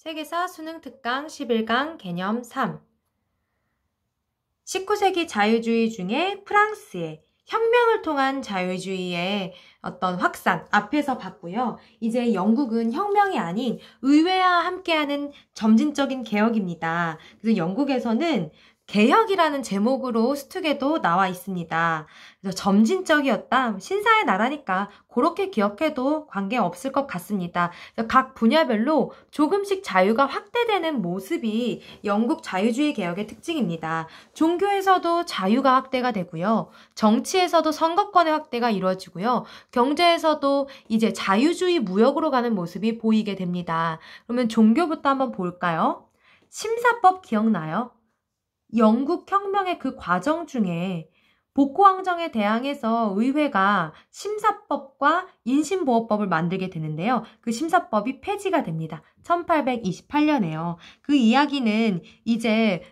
세계사 수능 특강 11강 개념 3 19세기 자유주의 중에 프랑스의 혁명을 통한 자유주의의 어떤 확산 앞에서 봤고요. 이제 영국은 혁명이 아닌 의회와 함께하는 점진적인 개혁입니다. 그래서 영국에서는 개혁이라는 제목으로 스툭에도 나와 있습니다. 그래서 점진적이었다. 신사의 나라니까 그렇게 기억해도 관계없을 것 같습니다. 각 분야별로 조금씩 자유가 확대되는 모습이 영국 자유주의 개혁의 특징입니다. 종교에서도 자유가 확대가 되고요. 정치에서도 선거권의 확대가 이루어지고요. 경제에서도 이제 자유주의 무역으로 가는 모습이 보이게 됩니다. 그러면 종교부터 한번 볼까요? 심사법 기억나요? 영국 혁명의 그 과정 중에 복고왕정에 대항해서 의회가 심사법과 인신보호법을 만들게 되는데요. 그 심사법이 폐지가 됩니다. 1828년에요. 그 이야기는 이제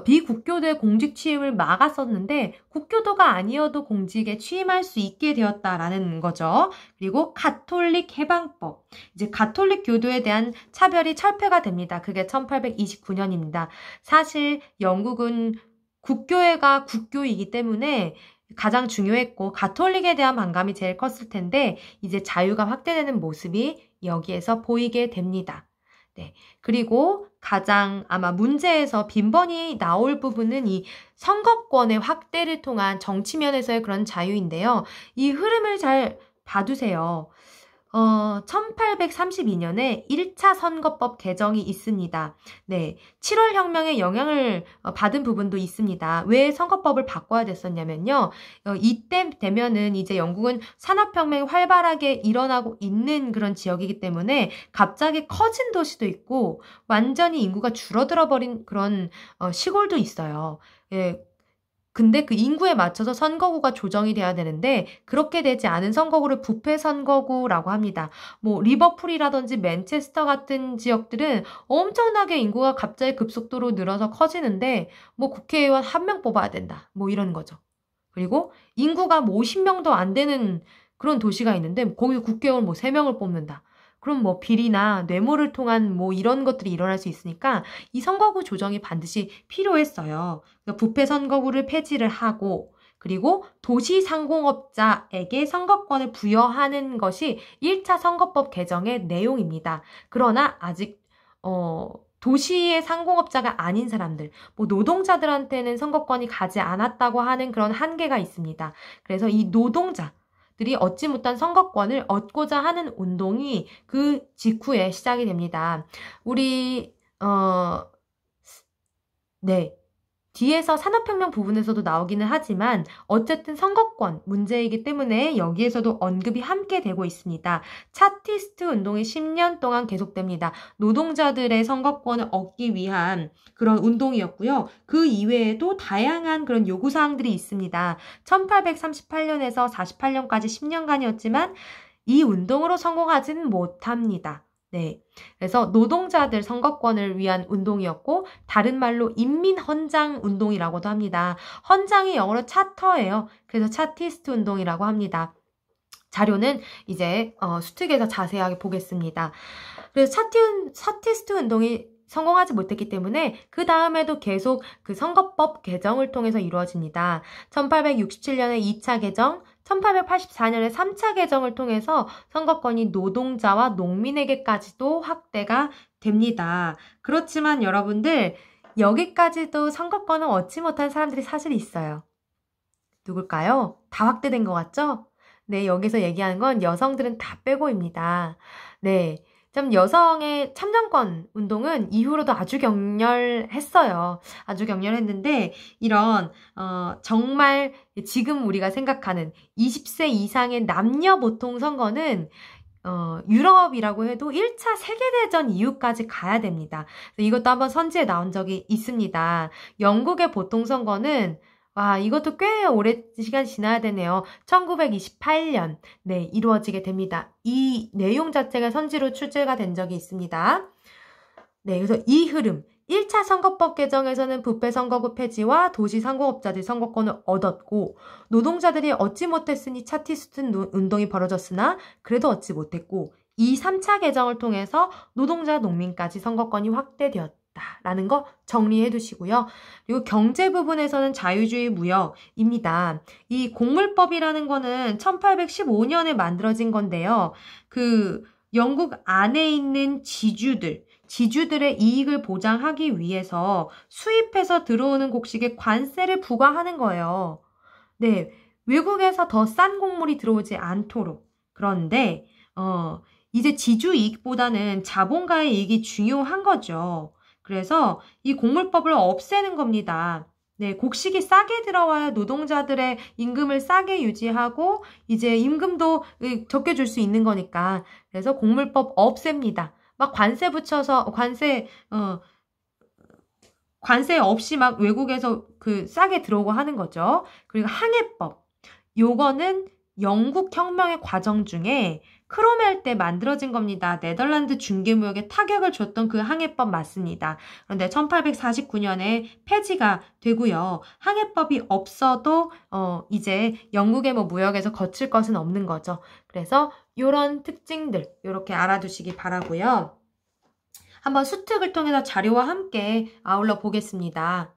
비국교도의 공직 취임을 막았었는데 국교도가 아니어도 공직에 취임할 수 있게 되었다라는 거죠. 그리고 가톨릭 해방법. 이제 가톨릭 교도에 대한 차별이 철폐가 됩니다. 그게 1829년입니다. 사실 영국은 국교회가 국교이기 때문에 가장 중요했고 가톨릭에 대한 반감이 제일 컸을 텐데 이제 자유가 확대되는 모습이 여기에서 보이게 됩니다. 네. 그리고 가장 아마 문제에서 빈번히 나올 부분은 이 선거권의 확대를 통한 정치면에서의 그런 자유인데요. 이 흐름을 잘 봐두세요. 1832년에 1차 선거법 개정이 있습니다. 네, 7월 혁명의 영향을 받은 부분도 있습니다. 왜 선거법을 바꿔야 됐었냐면요. 이때 되면은 이제 영국은 산업혁명이 활발하게 일어나고 있는 그런 지역이기 때문에 갑자기 커진 도시도 있고 완전히 인구가 줄어들어 버린 그런 시골도 있어요. 예. 근데 그 인구에 맞춰서 선거구가 조정이 돼야 되는데 그렇게 되지 않은 선거구를 부패 선거구라고 합니다. 뭐 리버풀이라든지 맨체스터 같은 지역들은 엄청나게 인구가 갑자기 급속도로 늘어서 커지는데 뭐 국회의원 1명 뽑아야 된다. 뭐 이런 거죠. 그리고 인구가 뭐 50명도 안 되는 그런 도시가 있는데 거기서 국회의원 뭐 3명을 뽑는다. 그럼 뭐 비리나 뇌물을 통한 뭐 이런 것들이 일어날 수 있으니까 이 선거구 조정이 반드시 필요했어요. 그러니까 부패 선거구를 폐지를 하고 그리고 도시 상공업자에게 선거권을 부여하는 것이 1차 선거법 개정의 내용입니다. 그러나 아직 도시의 상공업자가 아닌 사람들, 뭐 노동자들한테는 선거권이 가지 않았다고 하는 그런 한계가 있습니다. 그래서 이 노동자들이 얻지 못한 선거권을 얻고자 하는 운동이 그 직후에 시작이 됩니다. 네. 뒤에서 산업혁명 부분에서도 나오기는 하지만 어쨌든 선거권 문제이기 때문에 여기에서도 언급이 함께 되고 있습니다. 차티스트 운동이 10년 동안 계속됩니다. 노동자들의 선거권을 얻기 위한 그런 운동이었고요. 그 이외에도 다양한 그런 요구사항들이 있습니다. 1838년에서 48년까지 10년간이었지만 이 운동으로 성공하지는 못합니다. 네. 그래서 노동자들 선거권을 위한 운동이었고 다른 말로 인민헌장 운동이라고도 합니다. 헌장이 영어로 차터예요. 그래서 차티스트 운동이라고 합니다. 자료는 이제 수특에서 자세하게 보겠습니다. 그래서 차티스트 운동이 성공하지 못했기 때문에 그 다음에도 계속 그 선거법 개정을 통해서 이루어집니다. 1867년에 2차 개정, 1884년에 3차 개정을 통해서 선거권이 노동자와 농민에게까지도 확대가 됩니다. 그렇지만 여러분들 여기까지도 선거권을 얻지 못한 사람들이 사실 있어요. 누굴까요? 다 확대된 것 같죠? 네, 여기서 얘기하는 건 여성들은 다 빼고입니다. 네. 좀 여성의 참정권 운동은 이후로도 아주 격렬했어요. 아주 격렬했는데 이런 정말 지금 우리가 생각하는 20세 이상의 남녀 보통 선거는 유럽이라고 해도 1차 세계대전 이후까지 가야 됩니다. 이것도 한번 선지에 나온 적이 있습니다. 영국의 보통 선거는 와, 이것도 꽤 오래 시간 지나야 되네요. 1928년, 네, 이루어지게 됩니다. 이 내용 자체가 선지로 출제가 된 적이 있습니다. 네, 그래서 이 흐름, 1차 선거법 개정에서는 부패 선거구 폐지와 도시 상공업자들이 선거권을 얻었고 노동자들이 얻지 못했으니 차티스트 운동이 벌어졌으나 그래도 얻지 못했고 이 3차 개정을 통해서 노동자, 농민까지 선거권이 확대되었다라는 거 정리해 두시고요. 그리고 경제 부분에서는 자유주의 무역입니다. 이 곡물법이라는 거는 1815년에 만들어진 건데요. 그 영국 안에 있는 지주들의 이익을 보장하기 위해서 수입해서 들어오는 곡식에 관세를 부과하는 거예요. 네, 외국에서 더 싼 곡물이 들어오지 않도록. 그런데 이제 지주 이익보다는 자본가의 이익이 중요한 거죠. 그래서 이 곡물법을 없애는 겁니다. 네, 곡식이 싸게 들어와야 노동자들의 임금을 싸게 유지하고 이제 임금도 적게 줄 수 있는 거니까. 그래서 곡물법 없앱니다. 막 관세 붙여서 관세 없이 막 외국에서 싸게 들어오고 하는 거죠. 그리고 항해법. 요거는 영국 혁명의 과정 중에 크로멜 때 만들어진 겁니다. 네덜란드 중개무역에 타격을 줬던 그 항해법 맞습니다. 그런데 1849년에 폐지가 되고요. 항해법이 없어도 이제 영국의 무역에서 거칠 것은 없는 거죠. 그래서 이런 특징들 이렇게 알아두시기 바라고요. 한번 수특을 통해서 자료와 함께 아울러 보겠습니다.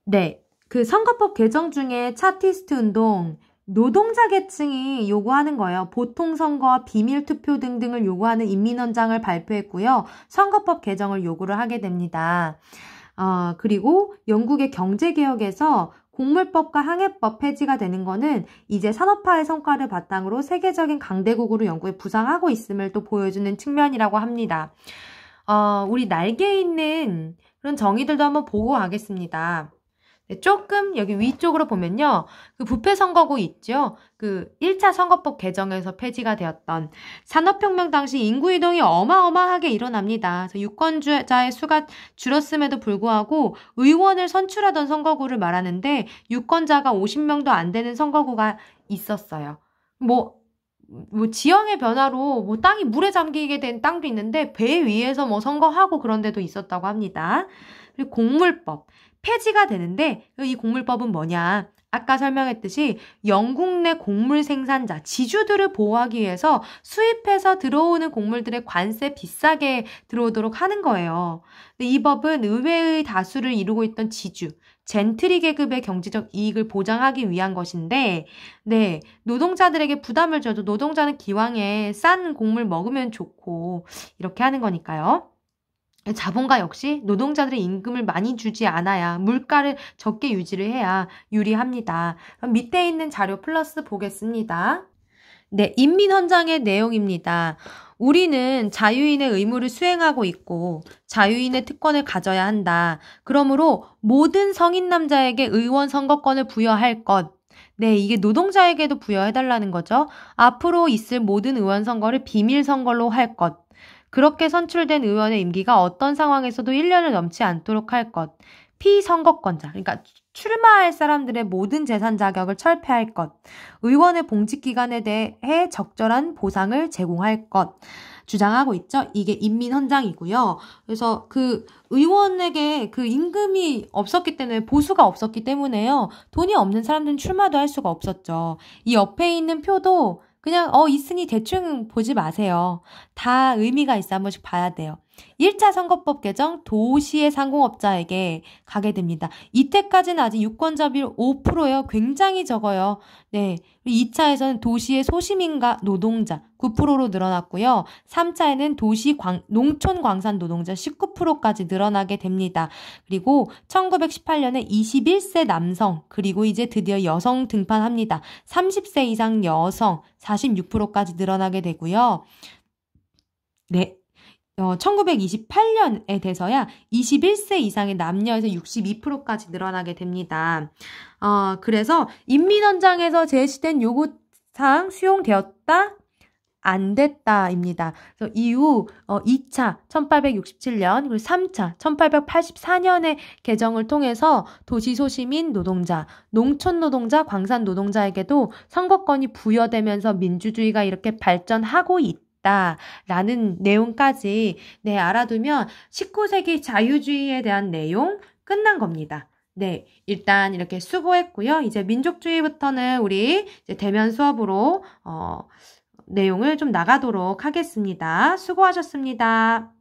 네, 그 선거법 개정 중에 차티스트 운동, 노동자 계층이 요구하는 거예요. 보통선거와 비밀투표 등등을 요구하는 인민헌장을 발표했고요. 선거법 개정을 요구를 하게 됩니다. 그리고 영국의 경제개혁에서 곡물법과 항해법 폐지가 되는 거는 이제 산업화의 성과를 바탕으로 세계적인 강대국으로 영국이 부상하고 있음을 또 보여주는 측면이라고 합니다. 우리 날개에 있는 그런 정의들도 한번 보고 가겠습니다. 네, 조금 여기 위쪽으로 보면요. 그 부패 선거구 있죠? 그 1차 선거법 개정에서 폐지가 되었던 산업혁명 당시 인구이동이 어마어마하게 일어납니다. 그래서 유권자의 수가 줄었음에도 불구하고 의원을 선출하던 선거구를 말하는데 유권자가 50명도 안 되는 선거구가 있었어요. 지형의 변화로 땅이 물에 잠기게 된 땅도 있는데 배 위에서 선거하고 그런 데도 있었다고 합니다. 그리고 곡물법. 폐지가 되는데 이 곡물법은 뭐냐? 아까 설명했듯이 영국 내 곡물 생산자, 지주들을 보호하기 위해서 수입해서 들어오는 곡물들의 관세 비싸게 들어오도록 하는 거예요. 근데 이 법은 의회의 다수를 이루고 있던 지주, 젠트리 계급의 경제적 이익을 보장하기 위한 것인데 네, 노동자들에게 부담을 줘도 노동자는 기왕에 싼 곡물 먹으면 좋고 이렇게 하는 거니까요. 자본가 역시 노동자들의 임금을 많이 주지 않아야 물가를 적게 유지를 해야 유리합니다. 그럼 밑에 있는 자료 플러스 보겠습니다. 네, 인민헌장의 내용입니다. 우리는 자유인의 의무를 수행하고 있고 자유인의 특권을 가져야 한다. 그러므로 모든 성인 남자에게 의원 선거권을 부여할 것. 네, 이게 노동자에게도 부여해달라는 거죠. 앞으로 있을 모든 의원 선거를 비밀 선거로 할 것. 그렇게 선출된 의원의 임기가 어떤 상황에서도 1년을 넘지 않도록 할 것. 피선거권자, 그러니까 출마할 사람들의 모든 재산 자격을 철폐할 것. 의원의 봉직 기간에 대해 적절한 보상을 제공할 것. 주장하고 있죠. 이게 인민헌장이고요. 그래서 그 의원에게 그 임금이 없었기 때문에 보수가 없었기 때문에요. 돈이 없는 사람들은 출마도 할 수가 없었죠. 이 옆에 있는 표도 그냥 있으니 대충 보지 마세요. 다 의미가 있어 한 번씩 봐야 돼요. 1차 선거법 개정 도시의 상공업자에게 가게 됩니다. 이때까지는 아직 유권자 비율 5%예요. 굉장히 적어요. 네. 2차에서는 도시의 소시민과 노동자 9%로 늘어났고요. 3차에는 농촌 광산 노동자 19%까지 늘어나게 됩니다. 그리고 1918년에 21세 남성 그리고 이제 드디어 여성 등판합니다. 30세 이상 여성 46%까지 늘어나게 되고요. 네. 1928년에 돼서야 21세 이상의 남녀에서 62%까지 늘어나게 됩니다. 그래서 인민헌장에서 제시된 요구사항 수용되었다? 안 됐다입니다. 그래서 이후 2차 1867년 그리고 3차 1884년의 개정을 통해서 도시소시민 노동자, 농촌 노동자, 광산 노동자에게도 선거권이 부여되면서 민주주의가 이렇게 발전하고 라는 내용까지 알아두면 19세기 자유주의에 대한 내용 끝난 겁니다. 네, 일단 이렇게 수고했고요. 이제 민족주의부터는 우리 이제 대면 수업으로 내용을 좀 나가도록 하겠습니다. 수고하셨습니다.